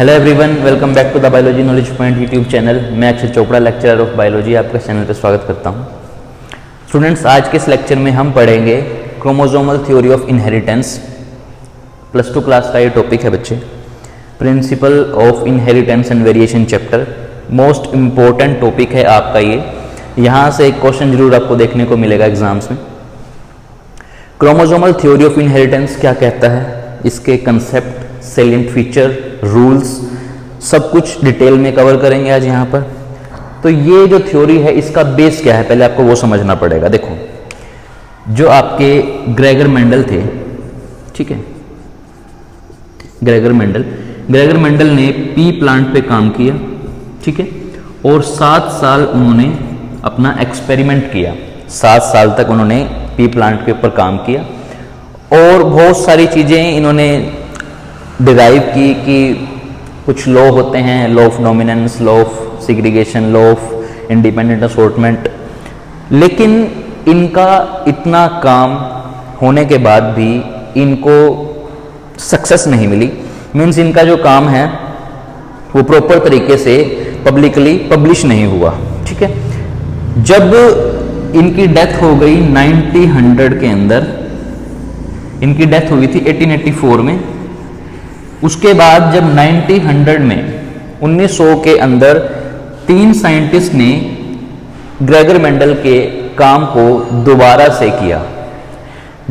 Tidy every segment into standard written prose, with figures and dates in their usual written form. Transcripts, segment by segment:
Hello everyone, welcome back to the biology knowledge point YouTube channel. मैं Akshay Chopra, lecturer of biology, आपका channel पर स्वागत करता हूं। स्टूडेंट्स, आज के इस लेक्चर में हम पढ़ेंगे chromosomal theory of inheritance. Plus two class का ये टॉपिक है बच्चे, principle of inheritance and variation chapter. Most important topic है आपका ये। यहाँ से एक क्वेश्चन जरूर आपको देखने को मिलेगा एग्जाम्स में। क्रोमोसोमल थ्योरी ऑफ इनहेरिटेंस क्या कहता है, इसके कंसेप्ट, सेलिएंट फीचर, रूल्स, सब कुछ डिटेल में कवर करेंगे आज यहाँ पर। तो ये जो थ्योरी है इसका बेस क्या है, पहले आपको वो समझना पड़ेगा। देखो, जो आपके ग्रेगर मेंडल थे, ठीक है, ग्रेगर मेंडल ने पी प्लांट पे काम किया, ठीक है, और 7 साल उन्होंने अपना एक्सपेरिमेंट किया। 7 साल तक उन्होंने पी प्लांट के ऊपर काम किया और बहुत सारी चीज़ें इन्होंने डिराइव की कि कुछ लॉ होते हैं, law of dominance, law of segregation, law of independent assortment. लेकिन इनका इतना काम होने के बाद भी इनको सक्सेस नहीं मिली। मीन्स इनका जो काम है वो प्रॉपर तरीके से पब्लिकली पब्लिश नहीं हुआ, ठीक है। जब इनकी डेथ हो गई 1900 के अंदर, इनकी डेथ हुई थी 1884 में। उसके बाद जब 1900 में 1900 के अंदर 3 साइंटिस्ट ने ग्रेगर मेंडल के काम को दोबारा से किया।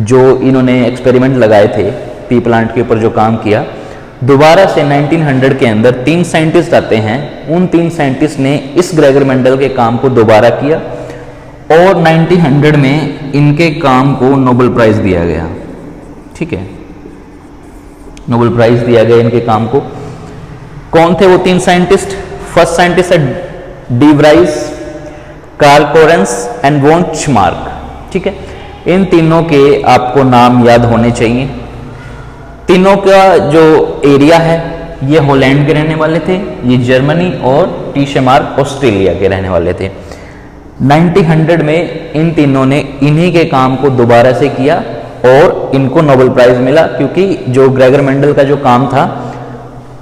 जो इन्होंने एक्सपेरिमेंट लगाए थे पी प्लांट के ऊपर जो काम किया, दोबारा से 1900 के अंदर 3 साइंटिस्ट आते हैं। उन 3 साइंटिस्ट ने इस ग्रेगर मेंडल के काम को दोबारा किया और 1900 में इनके काम को नोबेल प्राइज दिया गया, ठीक है, नोबेल प्राइज दिया गया इनके काम को। कौन थे वो 3 साइंटिस्ट? फर्स्ट साइंटिस्ट है de Vries, Carl Correns and von Tschermak, ठीक है। इन तीनों के आपको नाम याद होने चाहिए। तीनों का जो एरिया है ये हॉलैंड के रहने वाले थे, ये जर्मनी और टीशमार्क ऑस्ट्रेलिया के रहने वाले थे। 1900 में इन तीनों ने इन्हीं के काम को दोबारा से किया और इनको नोबेल प्राइज मिला, क्योंकि जो ग्रेगर मेंडल का जो काम था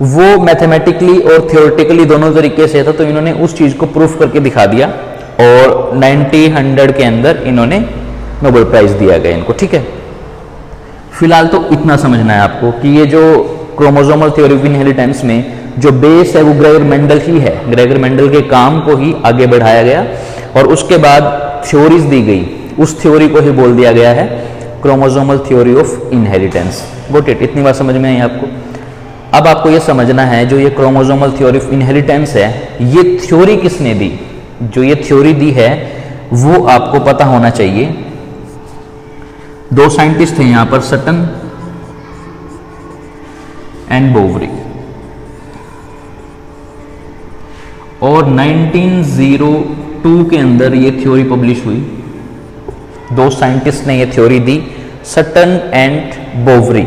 वो मैथमेटिकली और थियोरेटिकली दोनों तरीके से था। तो इन्होंने उस चीज को प्रूफ करके दिखा दिया और 1900 के अंदर इन्होंने नोबेल प्राइज दिया गया इनको, ठीक है। फिलहाल तो इतना समझना है आपको कि ये जो क्रोमोसोमल थ्योरी ऑफ इनहेरिटेंस में जो बेस है वो ग्रेगर मेंडल ही है। ग्रेगर मेंडल के काम को ही आगे बढ़ाया गया और उसके बाद थ्योरीज दी गई, उस थ्योरी को ही बोल दिया गया है chromosomal theory of inheritance. Got it? इतनी बात समझ में आई आपको? अब आपको ये समझना है जो ये क्रोमोसोमल थ्योरी ऑफ इनहेरिटेंस है, ये थ्योरी किसने दी? जो ये थ्योरी दी है वो आपको पता होना चाहिए। 2 साइंटिस्ट थे यहाँ पर, सटन एंड बोवरी, और 1902 के अंदर ये थ्योरी पब्लिश हुई। 2 साइंटिस्ट ने ये थ्योरी दी, सटन एंड बोवरी।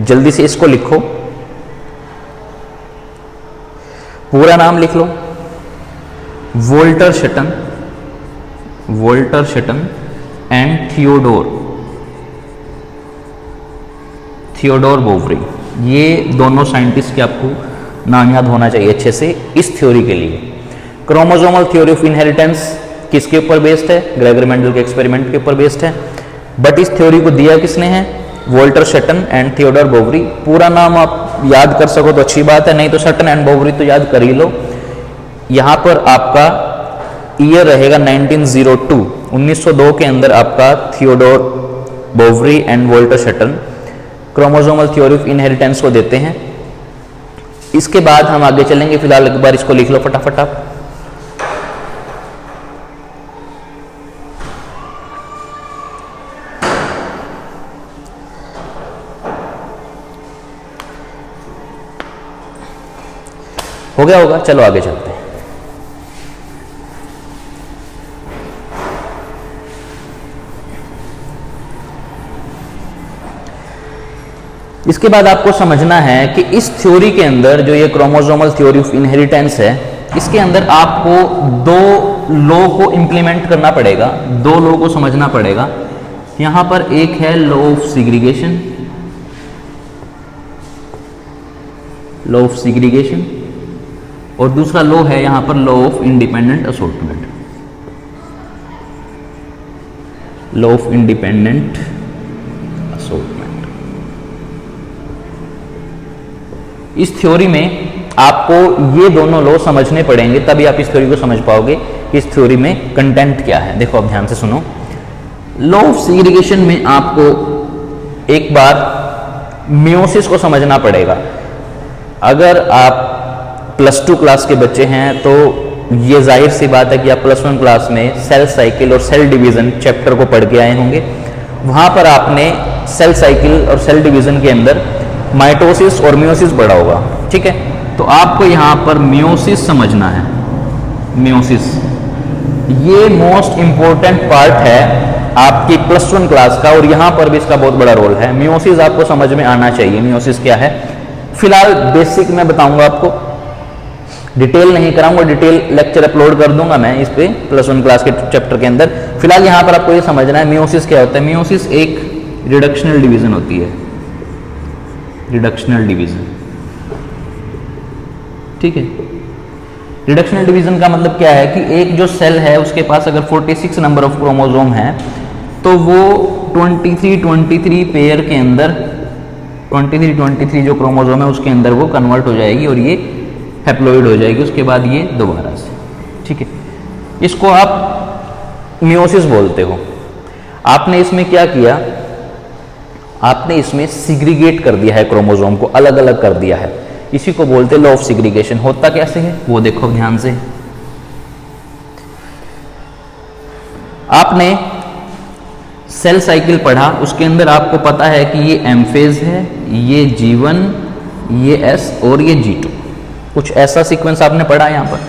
जल्दी से इसको लिखो, पूरा नाम लिख लो। Walter Sutton and Theodor Boveri. ये दोनों साइंटिस्ट के आपको नाम याद होना चाहिए अच्छे से इस थ्योरी के लिए। क्रोमोसोमल थ्योरी ऑफ इनहेरिटेंस किसके ऊपर बेस्ड है? ग्रेगर मेंडल के एक्सपेरिमेंट के ऊपर बेस्ड है। बट इस थ्योरी को दिया किसने है? Walter Sutton and Theodor Boveri. पूरा नाम आप याद कर सको तो अच्छी बात है, नहीं तो शटन एंड बोवरी तो याद कर ही लो। यहां पर आपका ईयर रहेगा 1902। 1902 के अंदर आपका Theodor Boveri and Walter Sutton chromosomal theory of inheritance को देते हैं। इसके बाद हम आगे चलेंगे। फिलहाल एक बार इसको लिख लो फटाफट आप। हो गया होगा? चलो आगे चलते हैं। इसके बाद आपको समझना है कि इस थ्योरी के अंदर जो ये क्रोमोसोमल थ्योरी ऑफ इनहेरिटेंस है, इसके अंदर आपको 2 लॉ को इंप्लीमेंट करना पड़ेगा, 2 लॉ को समझना पड़ेगा। यहां पर एक है law of segregation law of segregation, और दूसरा लॉ है यहां पर law of independent assortment, law of independent assortment. इस थ्योरी में आपको ये दोनों लॉ समझने पड़ेंगे, तभी आप इस थ्योरी को समझ पाओगे कि इस थ्योरी में कंटेंट क्या है। देखो अब ध्यान से सुनो। लॉ ऑफ सेग्रीगेशन में आपको एक बार मियोसिस को समझना पड़ेगा। अगर आप +2 क्लास के बच्चे हैं तो ये जाहिर सी बात है कि आप +1 क्लास में सेल साइकिल और सेल डिवीजन चैप्टर को पढ़ के आए होंगे। वहां पर आपने सेल साइकिल और सेल डिवीजन के अंदर माइटोसिस और मियोसिस पढ़ा होगा, ठीक है। तो आपको यहां पर मियोसिस समझना है। मियोसिस ये मोस्ट इंपॉर्टेंट पार्ट है आपकी +1 क्लास का, और यहां पर भी इसका बहुत बड़ा रोल है। मियोसिस आपको समझ में आना चाहिए। मियोसिस क्या है, फिलहाल बेसिक मैं बताऊंगा आपको, डिटेल नहीं कराऊंगा, डिटेल लेक्चर अपलोड कर दूंगा मैं इस पे +1 क्लास के चैप्टर के अंदर। फिलहाल यहां पर आपको ये समझना है मियोसिस क्या होता है। मियोसिस एक रिडक्शनल डिवीजन होती है, रिडक्शनल डिवीजन, ठीक है। रिडक्शनल डिवीजन का मतलब क्या है कि एक जो सेल है उसके पास अगर 46 नंबर ऑफ क्रोमोसोम है तो वो 23 पेयर के अंदर 23 जो क्रोमोसोम है उसके अंदर वो कन्वर्ट हो जाएगी और ये हैप्लॉइड हो जाएगी, उसके बाद ये दोबारा से, ठीक है। इसको आप मियोसिस बोलते हो। आपने इसमें क्या किया, आपने इसमें सिग्रीगेट कर दिया है, क्रोमोसोम को अलग अलग कर दिया है। इसी को बोलते हैं लॉ ऑफ सिग्रीगेशन। होता कैसे है वो देखो ध्यान से। आपने सेल साइकिल पढ़ा, उसके अंदर आपको पता है कि ये एम फेज है, ये G1, ये S और ये G2, कुछ ऐसा सीक्वेंस आपने पढ़ा यहां पर।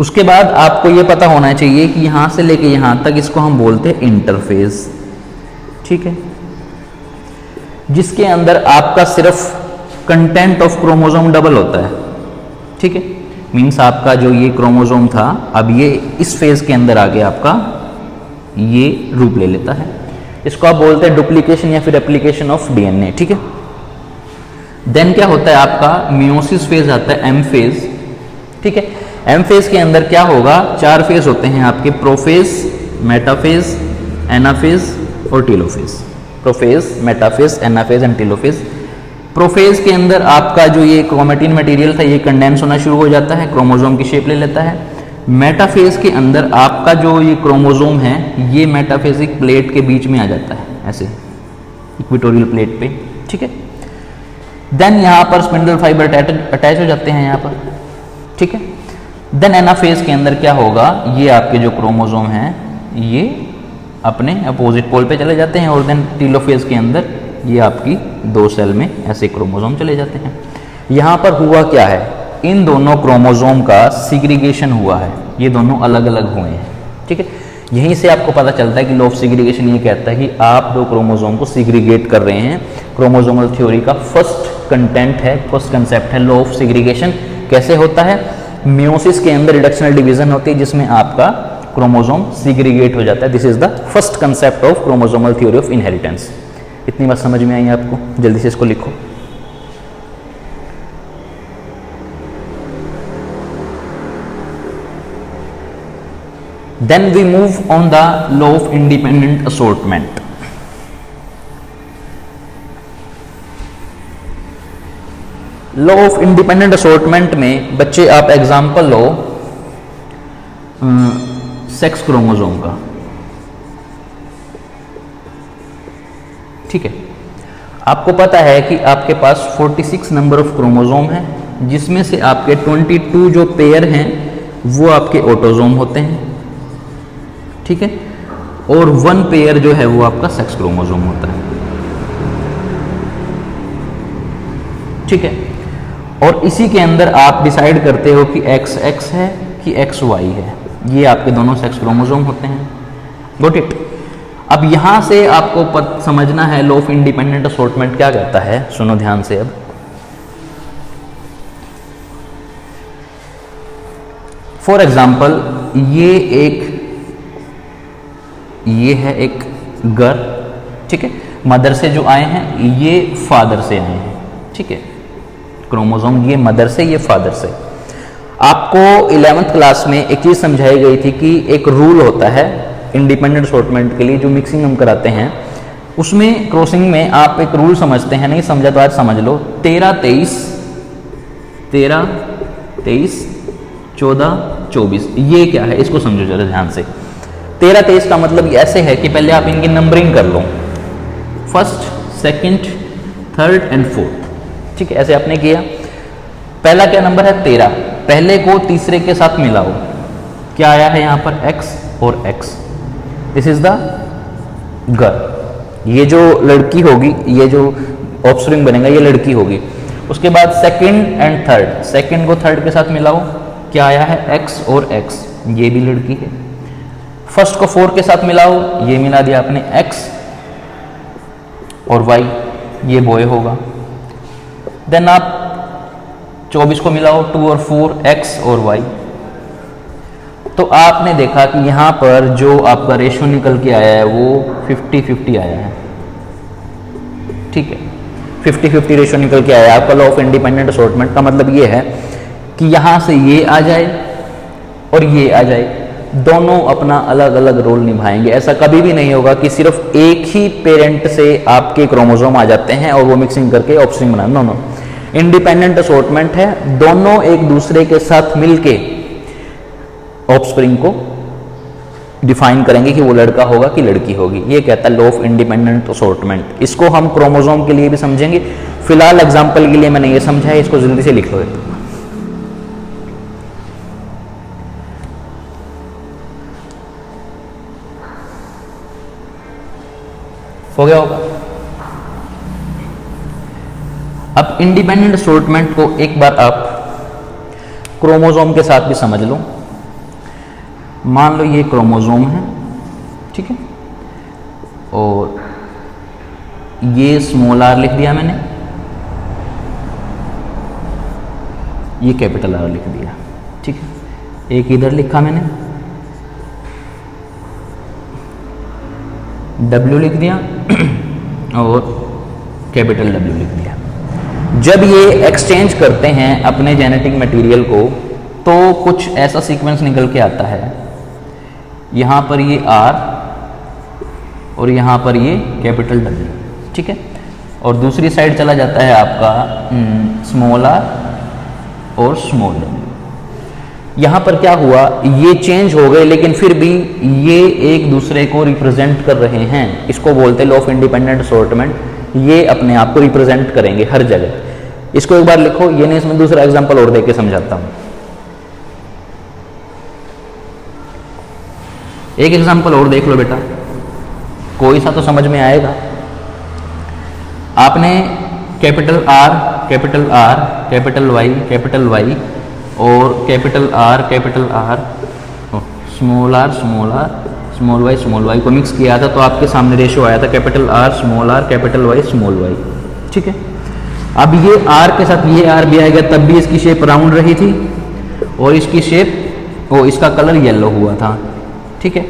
उसके बाद आपको ये पता होना चाहिए कि यहां से लेके यहां तक इसको हम बोलते हैं इंटरफेज, ठीक है, जिसके अंदर आपका सिर्फ कंटेंट ऑफ क्रोमोसोम डबल होता है, ठीक है। मीन्स आपका जो ये क्रोमोसोम था अब ये इस फेज के अंदर आके आपका ये रूप ले लेता है। इसको आप बोलते हैं डुप्लीकेशन या फिर रेप्लिकेशन ऑफ डीएनए, ठीक है। देन क्या होता है आपका मियोसिस फेज आता है, एम फेज, ठीक है। एम फेज के अंदर क्या होगा, 4 फेज होते हैं आपके, प्रोफेज, मेटाफेज, एनाफेज और telophase. Prophase, metaphase, anaphase and telophase. Prophase के अंदर आपका जो ये क्रोमेटिन मटेरियल था ये कंडेंस होना शुरू हो जाता है, क्रोमोसोम की शेप ले लेता है। मेटाफेज के अंदर आपका जो ये क्रोमोसोम है ये मेटाफेजिक प्लेट के बीच में आ जाता है, ऐसे इक्वेटोरियल प्लेट पे, ठीक है। देन यहाँ पर स्पिंडल फाइबर अटैच हो जाते हैं यहाँ पर, ठीक है। देन एनाफेज के अंदर क्या होगा, ये आपके जो क्रोमोसोम हैं ये अपने अपोजिट पोल पे चले जाते हैं, और देन टेलोफेज के अंदर ये आपकी 2 सेल में ऐसे क्रोमोसोम चले जाते हैं। यहाँ पर हुआ क्या है, इन दोनों क्रोमोसोम का सिग्रीगेशन हुआ है, ये दोनों अलग अलग हुए हैं, ठीक है। यहीं से आपको पता चलता है कि लॉ ऑफ सिग्रीगेशन ये कहता है कि आप 2 क्रोमोसोम को सिग्रीगेट कर रहे हैं। क्रोमोसोमल थ्योरी का फर्स्ट कंटेंट है, फर्स्ट कंसेप्ट है लॉ ऑफ सिग्रीगेशन। कैसे होता है, मियोसिस के अंदर रिडक्शनल डिवीजन होती है जिसमें आपका क्रोमोसोम सिग्रीगेट हो जाता है। This is the first concept of chromosomal theory of inheritance. इतनी बात समझ में आई आपको, जल्दी से इसको लिखो। Then we move on the law of independent assortment. Law of independent assortment में बच्चे आप एग्जांपल लो सेक्स क्रोमोसोम का, ठीक है। आपको पता है कि आपके पास 46 नंबर ऑफ क्रोमोसोम है, जिसमें से आपके 22 जो पेयर हैं वो आपके ऑटोसोम होते हैं, ठीक है, और 1 पेयर जो है वो आपका सेक्स क्रोमोसोम होता है, ठीक है। और इसी के अंदर आप डिसाइड करते हो कि XX है कि XY है, ये आपके दोनों सेक्स क्रोमोसोम होते हैं। Got it. अब यहां से आपको समझना है लॉ ऑफ इंडिपेंडेंट असॉर्टमेंट क्या कहता है, सुनो ध्यान से। अब फॉर एग्जाम्पल ये है एक गर्ल, ठीक है, मदर से जो आए हैं ये फादर से आए हैं, ठीक है, क्रोमोसोम, ये मदर से, ये फादर से। आपको 11th क्लास में एक चीज़ समझाई गई थी कि एक रूल होता है इंडिपेंडेंट असॉर्टमेंट के लिए, जो मिक्सिंग हम कराते हैं उसमें क्रॉसिंग में आप एक रूल समझते हैं, नहीं समझा तो आज समझ लो। 13 23 14 24, ये क्या है इसको समझो जरा ध्यान से। 13 23 का मतलब ऐसे है कि पहले आप इनकी नंबरिंग कर लो, first, second, third and fourth, ठीक है, ऐसे आपने किया। पहला क्या नंबर है 13, पहले को तीसरे के साथ मिलाओ, क्या आया है यहाँ पर x और x, this is the girl, ये जो लड़की होगी, ये जो ऑफस्प्रिंग बनेगा ये लड़की होगी। उसके बाद सेकंड एंड थर्ड, सेकंड को थर्ड के साथ मिलाओ, क्या आया है x और x, ये भी लड़की है। फर्स्ट को 4 के साथ मिलाओ, ये मिला दिया आपने x और y, ये बॉय होगा। देन आप 24 को मिलाओ, 2 और 4, x और y। तो आपने देखा कि यहाँ पर जो आपका रेशियो निकल के आया है वो 50-50 आया है, ठीक है, 50-50 रेशियो निकल के आया है। आपका लॉ ऑफ इंडिपेंडेंट असॉर्टमेंट का मतलब ये है कि यहाँ से ये आ जाए और ये आ जाए, दोनों अपना अलग अलग रोल निभाएंगे। ऐसा कभी भी नहीं होगा कि सिर्फ एक ही पेरेंट से आपके क्रोमोसोम आ जाते हैं और वो मिक्सिंग करके ऑफस्प्रिंग बना, नो नो, इंडिपेंडेंट असॉर्टमेंट है, दोनों एक दूसरे के साथ मिलके ऑफस्प्रिंग को डिफाइन करेंगे कि वो लड़का होगा कि लड़की होगी। ये कहता है लॉ ऑफ इंडिपेंडेंट असॉर्टमेंट। इसको हम क्रोमोसोम के लिए भी समझेंगे, फिलहाल एग्जांपल के लिए मैंने ये समझा है, इसको जल्दी से लिख लो। हो गया होगा। अब इंडिपेंडेंट असॉर्टमेंट को एक बार आप क्रोमोसोम के साथ भी समझ लो। मान लो ये क्रोमोसोम है, ठीक है, और ये स्मॉल r लिख दिया मैंने, ये कैपिटल R लिख दिया, ठीक है, एक इधर लिखा मैंने, W लिख दिया और कैपिटल W लिख दिया। जब ये एक्सचेंज करते हैं अपने जेनेटिक मटेरियल को तो कुछ ऐसा सीक्वेंस निकल के आता है, यहाँ पर ये R और यहाँ पर ये कैपिटल W, ठीक है, और दूसरी साइड चला जाता है आपका स्मॉल r और स्मॉल w। यहाँ पर क्या हुआ, ये चेंज हो गए लेकिन फिर भी ये एक दूसरे को रिप्रेजेंट कर रहे हैं, इसको बोलते हैं लॉ ऑफ इंडिपेंडेंट असॉर्टमेंट। ये अपने आप को रिप्रेजेंट करेंगे हर जगह। इसको एक बार लिखो, ये नहीं, इसमें दूसरा एग्जांपल और देके समझाता हूँ। एक एग्जांपल और देख लो बेटा, कोई सा तो समझ में आएगा। आपने capital R, capital R, capital Y, capital Y और capital R, small r, small r, small y को मिक्स किया था तो आपके सामने रेशियो आया था capital R, small r, capital Y, small y, ठीक है। अब ये R के साथ ये R भी आएगा, तब भी इसकी शेप राउंड रही थी और इसकी शेप इसका कलर येलो हुआ था, ठीक है।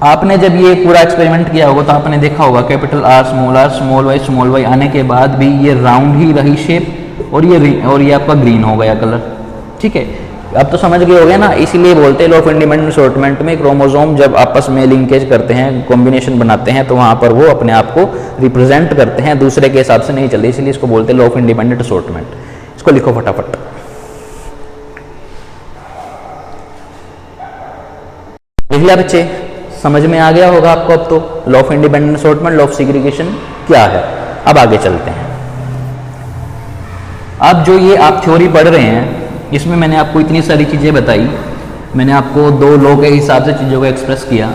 आपने जब ये पूरा एक्सपेरिमेंट किया होगा तो आपने देखा होगा कैपिटल R, स्मॉल y आने के बाद भी ये राउंड ही रही शेप और ये आपका ग्रीन हो गया कलर, ठीक है। अब तो समझ गए हो गए ना, इसीलिए बोलते हैं लॉ ऑफ इंडिपेंडेंट असॉर्टमेंट में क्रोमोसोम जब आपस में लिंकेज करते हैं, कॉम्बिनेशन बनाते हैं तो वहां पर वो अपने आप को रिप्रेजेंट करते हैं, दूसरे के हिसाब से नहीं चलते, इसलिए इसको बोलते हैं लॉ ऑफ इंडिपेंडेंट असॉर्टमेंट। इसको लिखो फटाफट। लिख लिया बच्चे, समझ में आ गया होगा आपको अब तो law of independent assortment, law of segregation क्या है। अब आगे चलते हैं। अब जो ये आप थ्योरी पढ़ रहे हैं इसमें मैंने आपको इतनी सारी चीज़ें बताई, मैंने आपको दो लॉ के हिसाब से चीज़ों को एक्सप्रेस किया,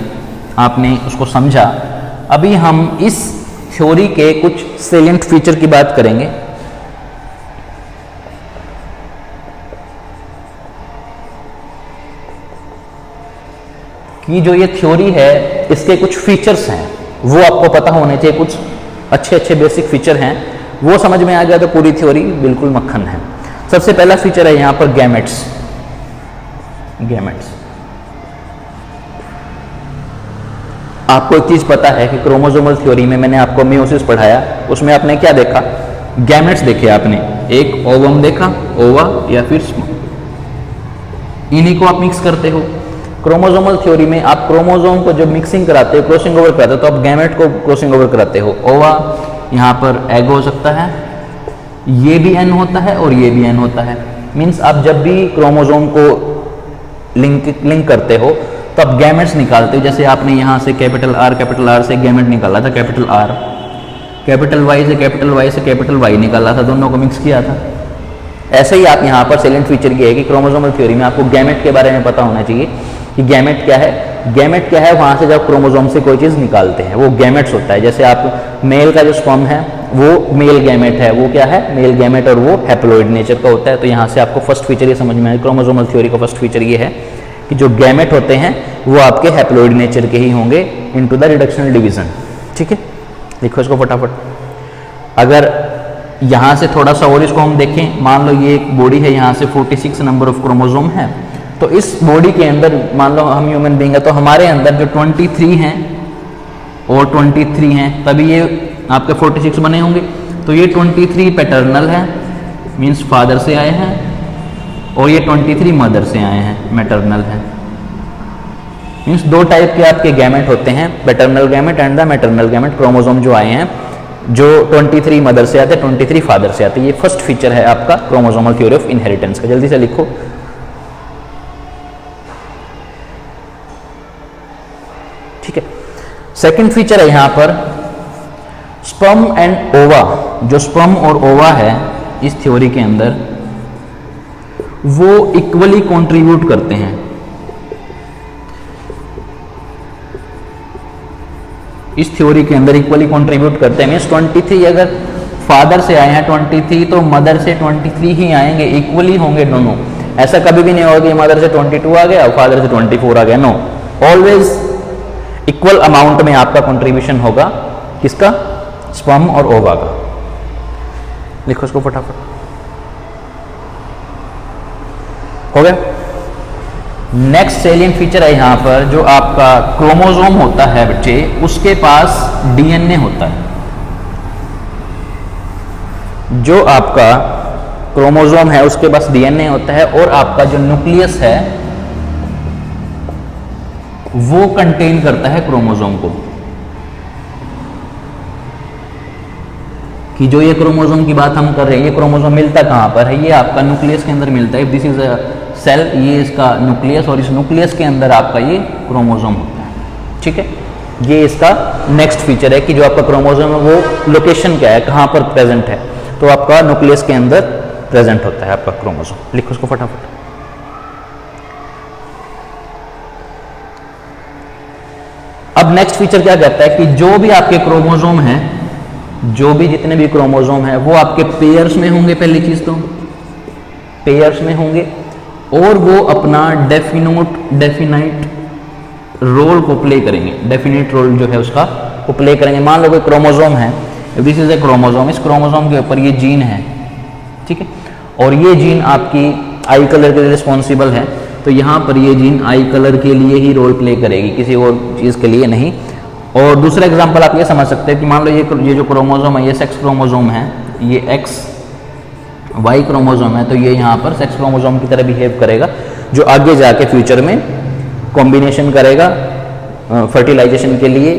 आपने उसको समझा। अभी हम इस थ्योरी के कुछ सेलिएंट फीचर की बात करेंगे। कि जो ये थ्योरी है इसके कुछ फीचर्स हैं वो आपको पता होने चाहिए, कुछ अच्छे अच्छे बेसिक फीचर हैं, वो समझ में आ गया तो पूरी थ्योरी बिल्कुल मक्खन है। सबसे पहला फीचर है यहाँ पर गैमेट्स। आपको एक चीज पता है कि क्रोमोसोमल थ्योरी में मैंने आपको मियोसिस पढ़ाया, उसमें आपने क्या देखा, गैमेट्स देखे आपने। एक ओवम देखा, ओवा या फिर स्पर्म, इन्हीं को आप मिक्स करते हो। क्रोमोसोमल थ्योरी में आप क्रोमोसोम को जब मिक्सिंग कराते हो, क्रॉसिंग ओवर कराते हो, तो आप गैमेट को क्रॉसिंग ओवर कराते हो। ओवा यहाँ पर एग हो सकता है, ये भी एन होता है और ये भी एन होता है। मीन्स आप जब भी क्रोमोसोम को लिंक करते हो तो आप गैमेट्स निकालते हो। जैसे आपने यहाँ से कैपिटल आर से गैमेट निकाला था, कैपिटल आर, कैपिटल वाई से कैपिटल वाई निकाला था, दोनों को मिक्स किया था। ऐसे ही आप यहाँ पर सेलेंट फीचर ये है कि क्रोमोसोमल थ्योरी में आपको गैमेट के बारे में पता होना चाहिए कि गैमेट क्या है। गैमेट क्या है, वहाँ से जब क्रोमोसोम से कोई चीज़ निकालते हैं वो गैमेट्स होता है। जैसे आप मेल का जो स्पर्म है वो मेल गैमेट है, वो क्या है, मेल गैमेट, और वो हैप्लॉइड नेचर का होता है। तो यहाँ से आपको फर्स्ट फीचर ये समझ में आए, क्रोमोसोमल थ्योरी का फर्स्ट फीचर ये है कि जो गैमेट होते हैं वो आपके हैप्लॉइड नेचर के ही होंगे इनटू द रिडक्शनल डिवीजन। ठीक है, लिखो इसको फटाफट। अगर यहाँ से थोड़ा सा और इसको हम देखें, मान लो ये एक बॉडी है, यहाँ से 46 नंबर ऑफ क्रोमोसोम है, तो इस बॉडी के अंदर मान लो हम ह्यूमन बीइंग है, तो हमारे अंदर जो 23 हैं और 23 हैं, तभी ये आपके 46 बने होंगे। तो ये 23 पैटर्नल है, मीन्स फादर से आए हैं, और ये 23 मदर से आए हैं, मैटरनल है। मीन्स दो टाइप के आपके गैमेट होते हैं, paternal gamete and the maternal gamete. Chromosome जो आए हैं, जो 23 मदर से आते हैं, 23 फादर से आते हैं। ये फर्स्ट फीचर है आपका क्रोमोसोमल थ्योरी ऑफ इनहेरिटेंस का। जल्दी से लिखो। ठीक है, सेकंड फीचर है यहाँ पर स्पर्म एंड ओवा। जो स्पर्म और ओवा है इस थ्योरी के अंदर वो इक्वली कंट्रीब्यूट करते हैं। इस थ्योरी के अंदर इक्वली कंट्रीब्यूट करते हैं। मीन्स 23 अगर फादर से आए हैं 23, तो मदर से 23 ही आएंगे, इक्वली होंगे दोनों। ऐसा कभी भी नहीं होगा कि मदर से 22 आ गया और फादर से 24 आ गया। नो, ऑलवेज इक्वल अमाउंट में आपका कंट्रीब्यूशन होगा। किसका? स्पर्म और ओवा का। लिखो इसको फटाफट। हो गया। नेक्स्ट सेलिएंट फीचर है यहाँ पर, जो आपका क्रोमोसोम होता है बच्चे, उसके पास डीएनए होता है। जो आपका क्रोमोसोम है उसके पास डीएनए होता है, और आपका जो न्यूक्लियस है वो कंटेन करता है क्रोमोसोम को। कि जो ये क्रोमोसोम की बात हम कर रहे हैं, ये क्रोमोसोम मिलता कहाँ पर है? ये आपका न्यूक्लियस के अंदर मिलता है। दिस इज अ सेल, ये इसका न्यूक्लियस, और इस न्यूक्लियस के अंदर आपका ये क्रोमोसोम होता है। ठीक है, ये इसका नेक्स्ट फीचर है कि जो आपका क्रोमोसोम है वो लोकेशन क्या है, कहाँ पर प्रेजेंट है, तो आपका न्यूक्लियस के अंदर प्रेजेंट होता है आपका क्रोमोसोम। लिखो उसको फटाफट। अब नेक्स्ट फीचर क्या कहता है कि जो भी आपके क्रोमोसोम है, जो भी जितने भी क्रोमोसोम है वो आपके पेयर्स में होंगे। पहली चीज तो पेयर्स में होंगे, और वो अपना डेफिनाइट रोल को प्ले करेंगे। डेफिनेट रोल जो है उसका वो प्ले करेंगे। मान लो कोई क्रोमोसोम है, दिस इज ए क्रोमोसोम, इस क्रोमोसोम के ऊपर ये जीन है, ठीक है, और ये जीन आपकी आई कलर के लिए रिस्पॉन्सिबल है, तो यहाँ पर ये जीन आई कलर के लिए ही रोल प्ले करेगी, किसी और चीज़ के लिए नहीं। और दूसरा एग्जांपल आप ये समझ सकते हैं कि मान लो ये जो क्रोमोसोम है, ये सेक्स क्रोमोसोम है, ये एक्स वाई क्रोमोसोम है, तो ये यहाँ पर सेक्स क्रोमोसोम की तरह बिहेव करेगा, जो आगे जाके फ्यूचर में कॉम्बिनेशन करेगा, फर्टिलाइजेशन के लिए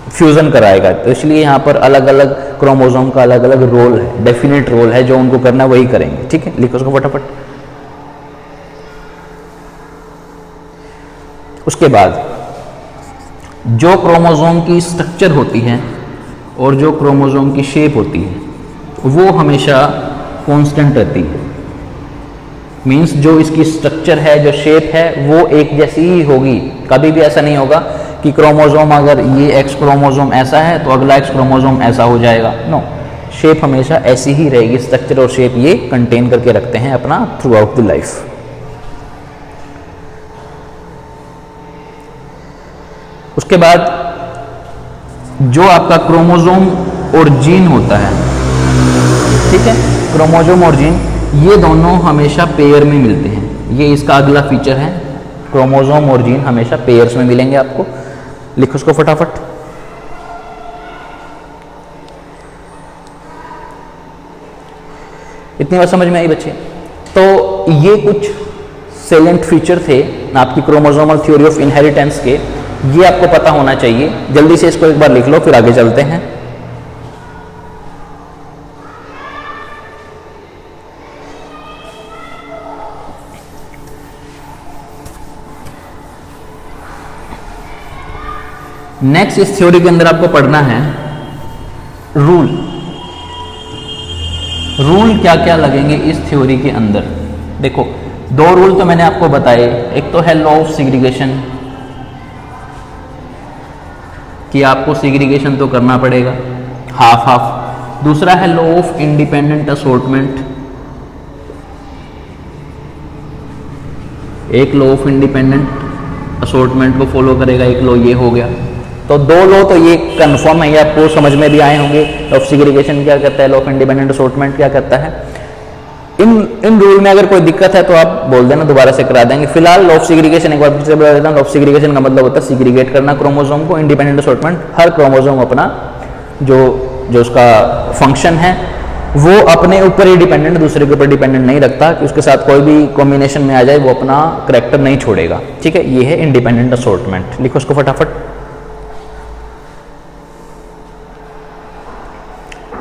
फ्यूजन कराएगा। तो इसलिए यहाँ पर अलग अलग क्रोमोसोम का अलग अलग रोल है, डेफिनेट रोल है, जो उनको करना वही करेंगे। ठीक है, लिखो उसको फटाफट। उसके बाद जो क्रोमोसोम की स्ट्रक्चर होती है और जो क्रोमोसोम की शेप होती है वो हमेशा कांस्टेंट रहती है। मीन्स जो इसकी स्ट्रक्चर है, जो शेप है, वो एक जैसी ही होगी। कभी भी ऐसा नहीं होगा कि क्रोमोसोम अगर ये एक्स क्रोमोसोम ऐसा है तो अगला एक्स क्रोमोसोम ऐसा हो जाएगा। नो, शेप हमेशा ऐसी ही रहेगी। स्ट्रक्चर और शेप ये कंटेन करके रखते हैं अपना थ्रू आउट द लाइफ। उसके बाद जो आपका क्रोमोसोम और जीन होता है, ठीक है, क्रोमोसोम और जीन ये दोनों हमेशा पेयर में मिलते हैं। ये इसका अगला फीचर है, क्रोमोसोम और जीन हमेशा पेयर्स में मिलेंगे आपको। लिखो उसको फटाफट। इतनी बात समझ में आई बच्चे? तो ये कुछ सेलेंट फीचर थे आपकी क्रोमोसोमल थ्योरी ऑफ इनहेरिटेंस के, ये आपको पता होना चाहिए। जल्दी से इसको एक बार लिख लो, फिर आगे चलते हैं। नेक्स्ट इस थ्योरी के अंदर आपको पढ़ना है रूल। रूल क्या क्या लगेंगे इस थ्योरी के अंदर? देखो, दो रूल तो मैंने आपको बताए। एक तो है लॉ ऑफ सेग्रीगेशन, कि आपको सेग्रीगेशन तो करना पड़ेगा हाफ हाफ। दूसरा है लॉ ऑफ इंडिपेंडेंट असॉर्टमेंट, एक लॉ ऑफ इंडिपेंडेंट असॉर्टमेंट को फॉलो करेगा, एक लॉ ये हो गया। तो दो लॉ तो ये कंफर्म है, ये आपको समझ में भी आए होंगे। लॉ ऑफ सेग्रीगेशन क्या कहता है, लॉ ऑफ इंडिपेंडेंट असॉर्टमेंट क्या कहता है। इन रूल में अगर कोई दिक्कत है तो आप बोल देना, दोबारा से करा देंगे। फिलहाल लॉ ऑफ सेग्रीगेशन एक बार फिर से बता देता हूं। लॉ ऑफ सेग्रीगेशन का मतलब होता है सेग्रीगेट करना क्रोमोसोम को। इंडिपेंडेंट असॉर्टमेंट, हर क्रोमोसोम अपना जो उसका फंक्शन है वो अपने ऊपर ही डिपेंडेंट, दूसरे के ऊपर डिपेंडेंट नहीं रखता, कि उसके साथ कोई भी कॉम्बिनेशन में आ जाए वो अपना करैक्टर नहीं छोड़ेगा। ठीक है, ये है इंडिपेंडेंट असॉर्टमेंट। लिखो उसको फटाफट।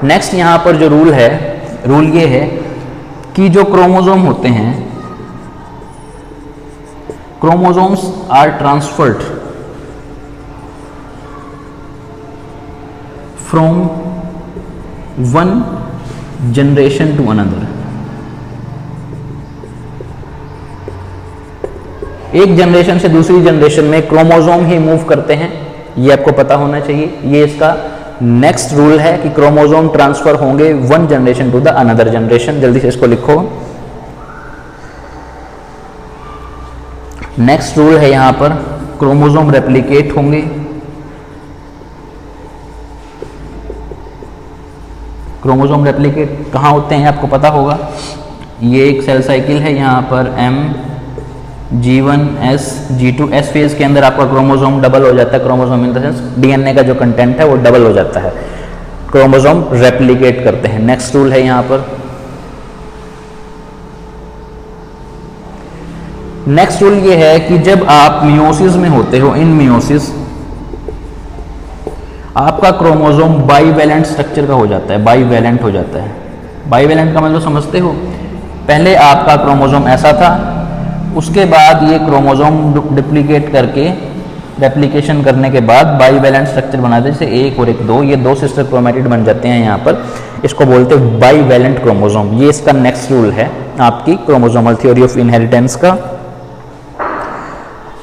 नेक्स्ट यहां पर जो रूल है, रूल ये है कि जो क्रोमोसोम होते हैं, chromosomes are transferred from one generation to another. एक जनरेशन से दूसरी जनरेशन में क्रोमोसोम ही मूव करते हैं, ये आपको पता होना चाहिए। ये इसका नेक्स्ट रूल है कि क्रोमोसोम ट्रांसफर होंगे one generation to the another generation. जल्दी से इसको लिखो। नेक्स्ट रूल है यहां पर क्रोमोसोम रेप्लिकेट होंगे, क्रोमोसोम रेप्लिकेट कहां होते हैं आपको पता होगा। ये एक सेल साइकिल है, यहां पर G1 S G2 S phase के अंदर आपका क्रोमोसोम डबल हो जाता है। Chromosome in the sense DNA का जो कंटेंट है वो डबल हो जाता है, क्रोमोसोम रेप्लिकेट करते हैं। नेक्स्ट रूल है यहां पर। नेक्स्ट रूल ये है कि जब आप मियोसिस में होते हो, इन मियोसिस आपका क्रोमोसोम बाईवैलेंट स्ट्रक्चर का हो जाता है, बाईवैलेंट हो जाता है। बाईवैलेंट का मतलब समझते हो, पहले आपका क्रोमोसोम ऐसा था, उसके बाद ये क्रोमोसोम डुप्लीकेट करके रेप्लिकेशन करने के बाद बाईवैलेंट स्ट्रक्चर बनाते हैं, जैसे एक और एक दो, ये दो सिस्टर क्रोमैटिड बन जाते हैं यहाँ पर। इसको बोलते हैं बाईवैलेंट क्रोमोसोम। ये इसका नेक्स्ट रूल है आपकी क्रोमोसोमल थ्योरी ऑफ इनहेरिटेंस का।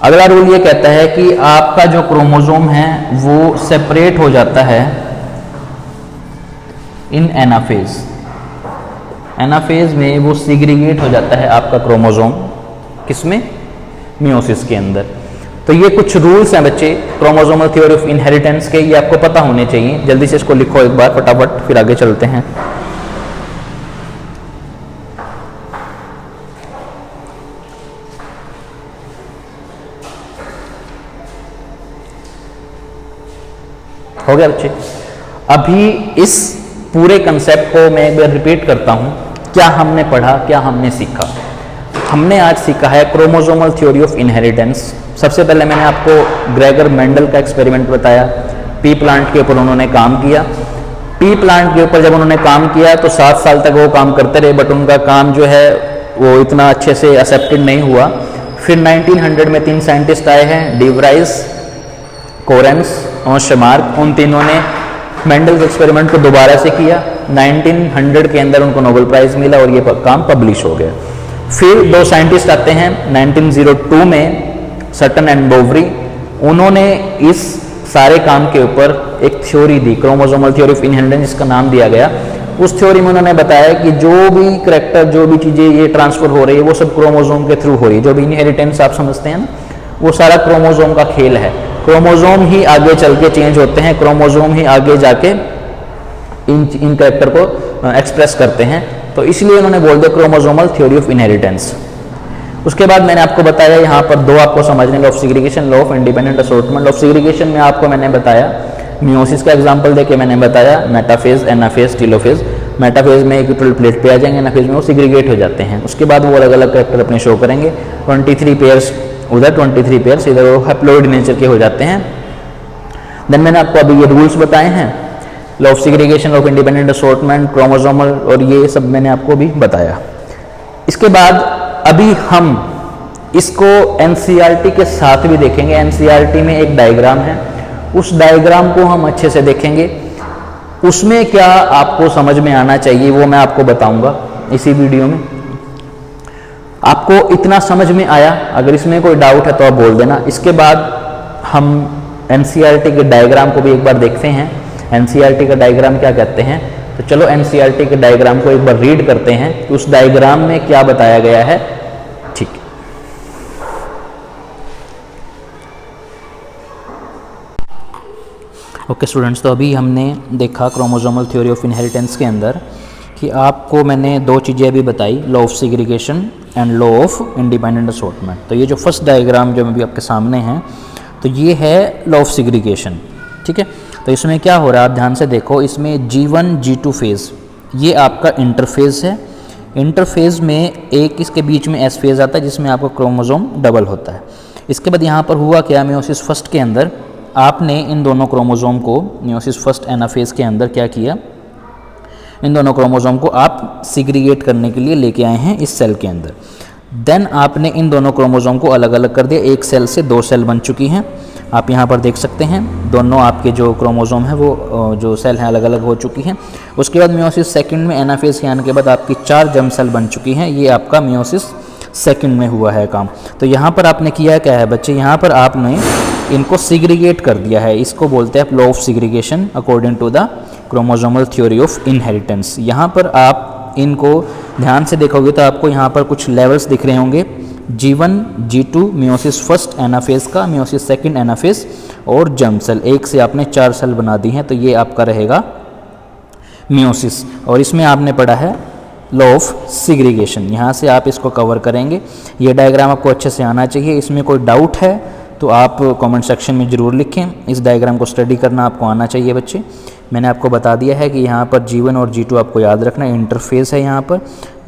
अगला रूल ये कहता है कि आपका जो क्रोमोसोम है वो सेपरेट हो जाता है इन एनाफेज। एनाफेज में वो सेग्रीगेट हो जाता है आपका क्रोमोसोम, किसमें? मियोसिस के अंदर। तो ये कुछ रूल्स हैं बच्चे क्रोमोसोमल थ्योरी ऑफ इनहेरिटेंस के, ये आपको पता होने चाहिए। जल्दी से इसको लिखो एक बार फटाफट, फिर आगे चलते हैं। हो गया बच्चे? अभी इस पूरे कंसेप्ट को मैं एक बार रिपीट करता हूं। क्या हमने पढ़ा, क्या हमने सीखा? हमने आज सीखा है क्रोमोसोमल थ्योरी ऑफ इनहेरिटेंस। सबसे पहले मैंने आपको ग्रेगर मेंडल का एक्सपेरिमेंट बताया, पी प्लांट के ऊपर उन्होंने काम किया। पी प्लांट के ऊपर जब उन्होंने काम किया तो 7 साल तक वो काम करते रहे, बट उनका काम जो है वो इतना अच्छे से एक्सेप्टेड नहीं हुआ। फिर 1900 में 3 साइंटिस्ट आए हैं, डीवराइस, कोरेंस और शमार्क। उन तीनों ने मेंडल के एक्सपेरिमेंट को दोबारा से किया। 1900 के अंदर उनको नोबेल प्राइज मिला और ये काम पब्लिश हो गया। फिर 2 साइंटिस्ट आते हैं 1902 में, सटन एंड बोवरी। उन्होंने इस सारे काम के ऊपर एक theory the, chromosomal theory of inheritance, जिसका नाम दिया गया। उस थ्योरी में उन्होंने बताया कि जो भी करैक्टर, जो भी चीज़ें ये ट्रांसफर हो रही है वो सब क्रोमोसोम के थ्रू हो रही है। जो भी इनहेरिटेंस आप समझते हैं ना, वो सारा क्रोमोसोम का खेल है। क्रोमोसोम ही आगे चल के चेंज होते हैं, क्रोमोसोम ही आगे जाके इन करैक्टर को एक्सप्रेस करते हैं। तो इसलिए उन्होंने बोल दिया क्रोमोसोमल थ्योरी ऑफ इनहेरिटेंस। उसके बाद मैंने आपको बताया यहाँ पर 2 आपको समझने, law of segregation, law of independent assortment. Law of segregation में आपको मैंने बताया, मियोसिस का एग्जांपल देके मैंने बताया, मेटाफेज, एनाफेज, टेलोफेज। मेटाफेज में इक्वेटोरियल प्लेट पे आ जाएंगे, एनाफेज में वो सिग्रीगेट हो जाते हैं। उसके बाद वो अलग अलग कैरेक्टर अपने शो करेंगे, 23 पेयर्स उधर, 23 पेयर्स इधर, वो हैप्लॉइड नेचर के हो जाते हैं। देन मैंने आपको अभी ये रूल्स बताए हैं, law of segregation, law of independent assortment, chromosomal, और ये सब मैंने आपको भी बताया। इसके बाद अभी हम इसको एनसीईआरटी के साथ भी देखेंगे। एनसीईआरटी में एक डायग्राम है, उस डायग्राम को हम अच्छे से देखेंगे, उसमें क्या आपको समझ में आना चाहिए वो मैं आपको बताऊंगा इसी वीडियो में। आपको इतना समझ में आया? अगर इसमें कोई डाउट है तो आप बोल देना। इसके बाद हम एनसीईआरटी के डायग्राम को भी एक बार देखते हैं, एनसीईआरटी का डायग्राम क्या कहते हैं। तो चलो एनसीईआरटी के डायग्राम को एक बार रीड करते हैं कि उस डायग्राम में क्या बताया गया है। ठीक, ओके स्टूडेंट्स, तो अभी हमने देखा क्रोमोसोमल थ्योरी ऑफ इनहेरिटेंस के अंदर कि आपको मैंने दो चीज़ें अभी बताई, law of segregation and law of independent assortment. तो ये जो फर्स्ट डायग्राम जो अभी आपके सामने है, तो ये है लॉ ऑफ सिग्रीगेशन, ठीक है। तो इसमें क्या हो रहा है आप ध्यान से देखो, इसमें G1 G2 फेज़ ये आपका इंटरफेज़ है। इंटरफेज़ में एक इसके बीच में एस फेज़ आता है जिसमें आपका क्रोमोसोम डबल होता है। इसके बाद यहाँ पर हुआ क्या, मियोसिस फर्स्ट के अंदर आपने इन दोनों क्रोमोसोम को मियोसिस फर्स्ट एनाफेज़ के अंदर क्या किया, इन दोनों क्रोमोसोम को आप सिग्रीगेट करने के लिए लेके आए हैं इस सेल के अंदर। देन आपने इन दोनों क्रोमोसोम को अलग अलग कर दिया, एक सेल से दो सेल बन चुकी हैं। आप यहाँ पर देख सकते हैं दोनों आपके जो क्रोमोसोम है वो जो सेल हैं अलग अलग हो चुकी हैं। उसके बाद मियोसिस सेकंड में एनाफेज के आने के बाद आपकी 4 जर्म सेल बन चुकी हैं। ये आपका मियोसिस सेकंड में हुआ है काम। तो यहाँ पर आपने किया क्या है बच्चे, यहाँ पर आपने इनको सिग्रीगेट कर दिया है। इसको बोलते हैं law of segregation according to the chromosomal theory of inheritance. यहाँ पर आप इनको ध्यान से देखोगे तो आपको यहाँ पर कुछ लेवल्स दिख रहे होंगे, G1 G2 meiosis first anaphase का, मियोसिस सेकंड एनाफेज और जर्म सेल, एक से आपने 4 सेल बना दी हैं। तो ये आपका रहेगा मियोसिस। और इसमें आपने पढ़ा है लॉ ऑफ सिग्रीगेशन, यहाँ से आप इसको कवर करेंगे। ये डायग्राम आपको अच्छे से आना चाहिए। इसमें कोई डाउट है तो आप कमेंट सेक्शन में ज़रूर लिखें। इस डायग्राम को स्टडी करना आपको आना चाहिए बच्चे। मैंने आपको बता दिया है कि यहाँ पर G1 और G2 आपको याद रखना है, इंटरफेस है यहाँ पर।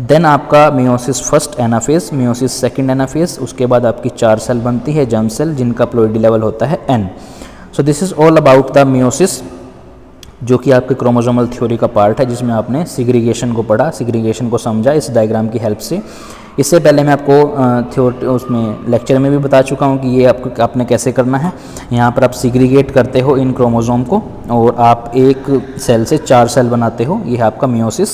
देन आपका meiosis first anaphase, meiosis second anaphase, उसके बाद आपकी 4 सेल बनती है जर्म सेल जिनका प्लॉइडी लेवल होता है N। So this is all about the meiosis, जो कि आपके क्रोमोसोमल थ्योरी का पार्ट है जिसमें आपने सिग्रीगेशन को पढ़ा, सिग्रीगेशन को समझा इस डायग्राम की हेल्प से। इससे पहले मैं आपको उसमें लेक्चर में भी बता चुका हूँ कि ये आपने कैसे करना है। यहाँ पर आप सिग्रीगेट करते हो इन क्रोमोसोम को और आप एक सेल से 4 सेल बनाते हो, ये है आपका मियोसिस।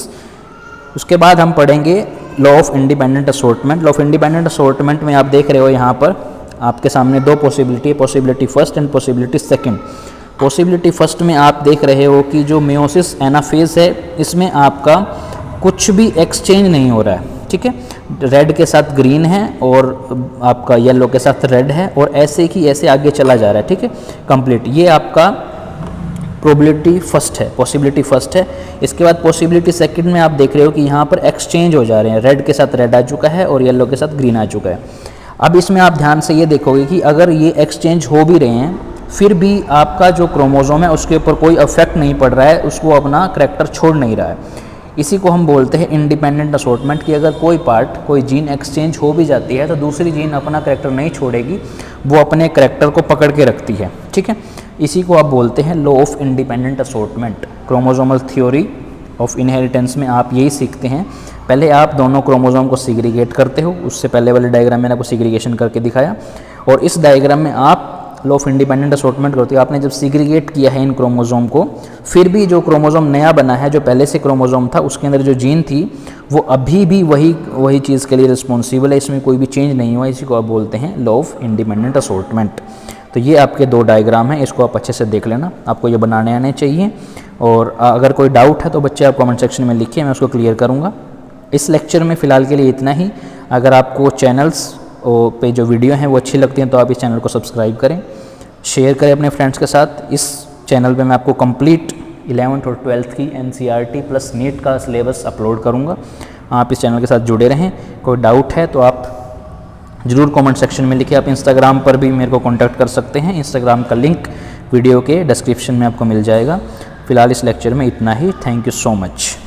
उसके बाद हम पढ़ेंगे law of independent assortment. Law of independent assortment में आप देख रहे हो यहाँ पर आपके सामने दो पॉसिबिलिटी है, possibility first and possibility second. Possibility first में आप देख रहे हो कि जो मियोसिस एनाफेज है इसमें आपका कुछ भी एक्सचेंज नहीं हो रहा है, ठीक है। रेड के साथ ग्रीन है और आपका येलो के साथ रेड है और ऐसे ही ऐसे आगे चला जा रहा है, ठीक है, कंप्लीट। ये आपका प्रोबेबिलिटी फर्स्ट है, पॉसिबिलिटी फर्स्ट है। इसके बाद पॉसिबिलिटी सेकंड में आप देख रहे हो कि यहाँ पर एक्सचेंज हो जा रहे हैं, रेड के साथ रेड आ चुका है और येलो के साथ ग्रीन आ चुका है। अब इसमें आप ध्यान से ये देखोगे कि अगर ये एक्सचेंज हो भी रहे हैं फिर भी आपका जो क्रोमोसोम है उसके ऊपर कोई इफेक्ट नहीं पड़ रहा है, उसको अपना करैक्टर छोड़ नहीं रहा है। इसी को हम बोलते हैं इंडिपेंडेंट असॉर्टमेंट, कि अगर कोई पार्ट, कोई जीन एक्सचेंज हो भी जाती है तो दूसरी जीन अपना करैक्टर नहीं छोड़ेगी, वो अपने करैक्टर को पकड़ के रखती है, ठीक है। इसी को आप बोलते हैं law of independent assortment. Chromosomal theory of inheritance में आप यही सीखते हैं। पहले आप दोनों क्रोमोसोम को सिग्रीगेट करते हो, उससे पहले वाले डायग्राम में मैंने आपको सिग्रीगेशन करके दिखाया, और इस डायग्राम में आप लॉ ऑफ इंडिपेंडेंट असॉर्टमेंट करते हो। आपने जब सिग्रीगेट किया है इन क्रोमोसोम को, फिर भी जो क्रोमोसोम नया बना है, जो पहले से क्रोमोसोम था उसके अंदर जो जीन थी वो अभी भी वही चीज़ के लिए रिस्पॉन्सिबल है, इसमें कोई भी चेंज नहीं हुआ। इसी को आप बोलते हैं लॉ ऑफ इंडिपेंडेंट असॉर्टमेंट। तो ये आपके दो डायग्राम हैं, इसको आप अच्छे से देख लेना, आपको ये बनाने आने चाहिए। और अगर कोई डाउट है तो बच्चे आप कमेंट सेक्शन में लिखिए, मैं उसको क्लियर करूँगा। इस लेक्चर में फ़िलहाल के लिए इतना ही। अगर आपको चैनल्स पे जो वीडियो हैं वो अच्छी लगती हैं तो आप इस चैनल को सब्सक्राइब करें, शेयर करें अपने फ्रेंड्स के साथ। इस चैनल पे मैं आपको कंप्लीट 11th और 12th की NCERT प्लस नीट का सिलेबस अपलोड करूँगा। आप इस चैनल के साथ जुड़े रहें। कोई डाउट है तो आप ज़रूर कमेंट सेक्शन में लिखिए। आप इंस्टाग्राम पर भी मेरे को कॉन्टैक्ट कर सकते हैं, इंस्टाग्राम का लिंक वीडियो के डिस्क्रिप्शन में आपको मिल जाएगा। फ़िलहाल इस लेक्चर में इतना ही। Thank you so much.